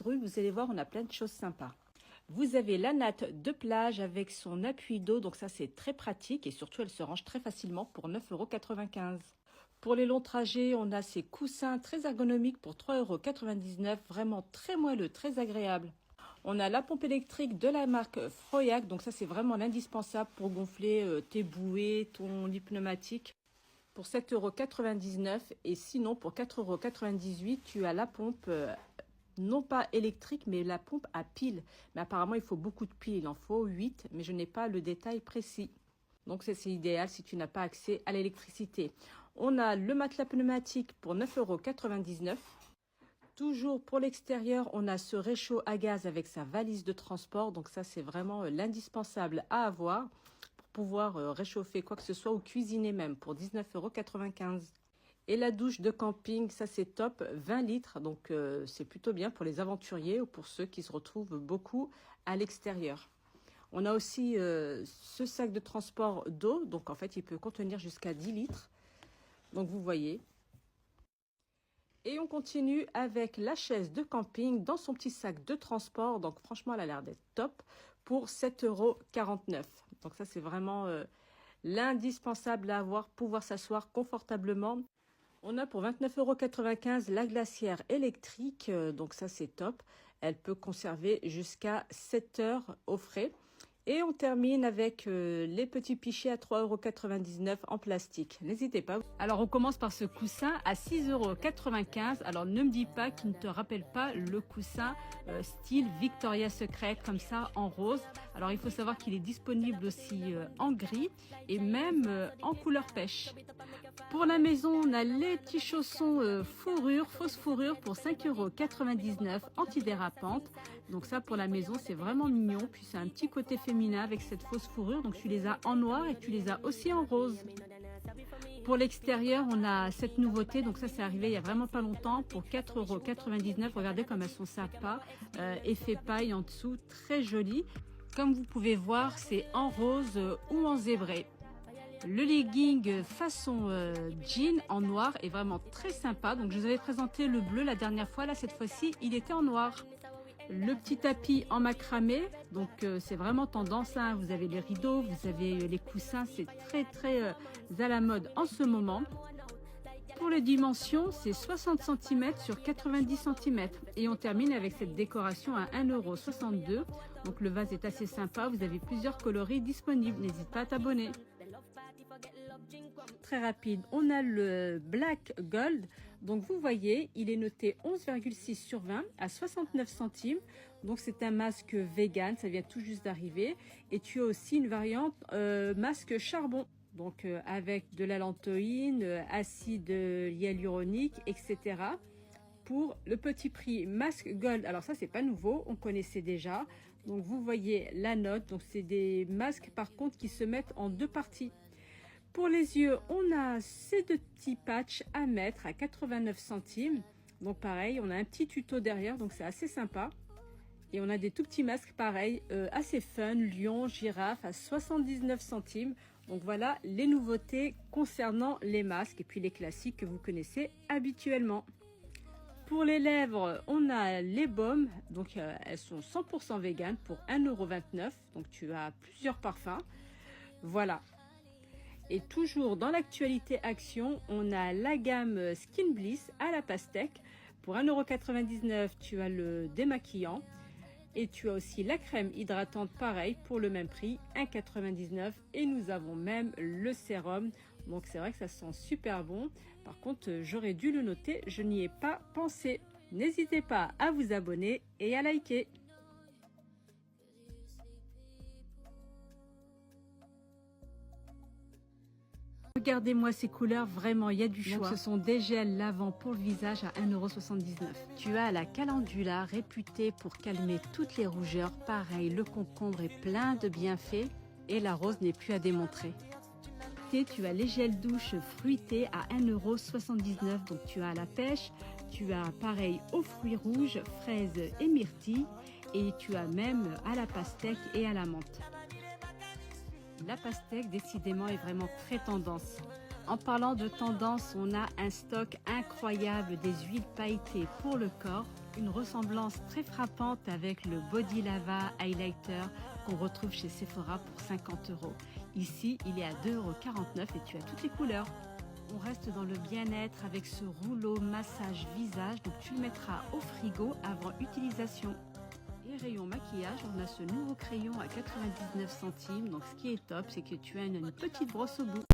Vous allez voir, on a plein de choses sympas. Vous avez la natte de plage avec son appui d'eau, donc ça c'est très pratique et surtout elle se range très facilement pour 9,95 €. Pour les longs trajets, on a ces coussins très ergonomiques pour 3,99 €, vraiment très moelleux, très agréable. On a la pompe électrique de la marque Froyac, donc ça c'est vraiment l'indispensable pour gonfler tes bouées, ton lit pneumatique pour 7,99 € et sinon pour 4,98 € tu as la pompe non pas électrique, mais la pompe à pile. Mais apparemment, il faut beaucoup de piles. Il en faut 8, mais je n'ai pas le détail précis. Donc, c'est idéal si tu n'as pas accès à l'électricité. On a le matelas pneumatique pour 9,99 €. Toujours pour l'extérieur, on a ce réchaud à gaz avec sa valise de transport. Donc, ça, c'est vraiment l'indispensable à avoir pour pouvoir réchauffer quoi que ce soit ou cuisiner même pour 19,95 €. Et la douche de camping, ça c'est top, 20 litres, donc c'est plutôt bien pour les aventuriers ou pour ceux qui se retrouvent beaucoup à l'extérieur. On a aussi ce sac de transport d'eau, donc en fait il peut contenir jusqu'à 10 litres, donc vous voyez. Et on continue avec la chaise de camping dans son petit sac de transport, donc franchement elle a l'air d'être top, pour 7,49 €. Donc ça c'est vraiment l'indispensable à avoir, pouvoir s'asseoir confortablement. On a pour 29,95 € la glacière électrique, donc ça c'est top. Elle peut conserver jusqu'à 7 heures au frais. Et on termine avec les petits pichets à 3,99 € en plastique. N'hésitez pas. Alors on commence par ce coussin à 6,95 €. Alors ne me dis pas qu'il ne te rappelle pas le coussin style Victoria's Secret, comme ça en rose. Alors il faut savoir qu'il est disponible aussi en gris et même en couleur pêche. Pour la maison, on a les petits chaussons fourrure, fausse fourrure pour 5,99 € antidérapantes. Donc ça pour la maison c'est vraiment mignon. Puis c'est un petit côté féminin avec cette fausse fourrure. Donc tu les as en noir et tu les as aussi en rose. Pour l'extérieur, on a cette nouveauté. Donc ça c'est arrivé il y a vraiment pas longtemps pour 4,99 €. Regardez comme elles sont sympas. Effet paille en dessous, très joli. Comme vous pouvez voir, c'est en rose ou en zébré. Le legging façon jean en noir est vraiment très sympa. Donc je vous avais présenté le bleu la dernière fois. Là cette fois-ci il était en noir. Le petit tapis en macramé. Donc c'est vraiment tendance. Hein. Vous avez les rideaux, vous avez les coussins. C'est très à la mode en ce moment. Pour les dimensions, c'est 60 cm sur 90 cm. Et on termine avec cette décoration à 1,62 €. Donc le vase est assez sympa. Vous avez plusieurs coloris disponibles. N'hésite pas à t'abonner. Très rapide, on a le Black Gold. Donc vous voyez, il est noté 11,6 sur 20 à 69 centimes. Donc c'est un masque vegan, ça vient tout juste d'arriver. Et tu as aussi une variante masque charbon. Donc avec de la lantoïne, acide hyaluronique, etc. Pour le petit prix masque gold. Alors ça c'est pas nouveau, on connaissait déjà. Donc vous voyez la note. Donc c'est des masques par contre qui se mettent en deux parties. Pour les yeux, on a ces deux petits patchs à mettre à 89 centimes. Donc pareil, on a un petit tuto derrière, donc c'est assez sympa. Et on a des tout petits masques pareil, assez fun, lion, girafe à 79 centimes. Donc voilà les nouveautés concernant les masques et puis les classiques que vous connaissez habituellement. Pour les lèvres, on a les baumes, donc elles sont 100% vegan pour 1,29 €. Donc tu as plusieurs parfums. Voilà. Et toujours dans l'actualité action, on a la gamme Skin Bliss à la pastèque. Pour 1,99 €, tu as le démaquillant. Et tu as aussi la crème hydratante, pareil, pour le même prix, 1,99 €. Et nous avons même le sérum. Donc c'est vrai que ça sent super bon. Par contre, j'aurais dû le noter, je n'y ai pas pensé. N'hésitez pas à vous abonner et à liker. Regardez-moi ces couleurs, vraiment, il y a du choix. Donc, ce sont des gels lavants pour le visage à 1,79 €. Tu as la calendula réputée pour calmer toutes les rougeurs. Pareil, le concombre est plein de bienfaits et la rose n'est plus à démontrer. Tu as les gels douche fruités à 1,79 €. Donc tu as la pêche, tu as pareil aux fruits rouges, fraises et myrtilles. Et tu as même à la pastèque et à la menthe. La pastèque, décidément, est vraiment très tendance. En parlant de tendance, on a un stock incroyable des huiles pailletées pour le corps. Une ressemblance très frappante avec le Body Lava Highlighter qu'on retrouve chez Sephora pour 50 euros. Ici, il est à 2,49 € et tu as toutes les couleurs. On reste dans le bien-être avec ce rouleau massage visage, donc tu le mettras au frigo avant utilisation. Et rayon maquillage, on a ce nouveau crayon à 99 centimes. Donc ce qui est top, c'est que tu as une petite brosse au bout.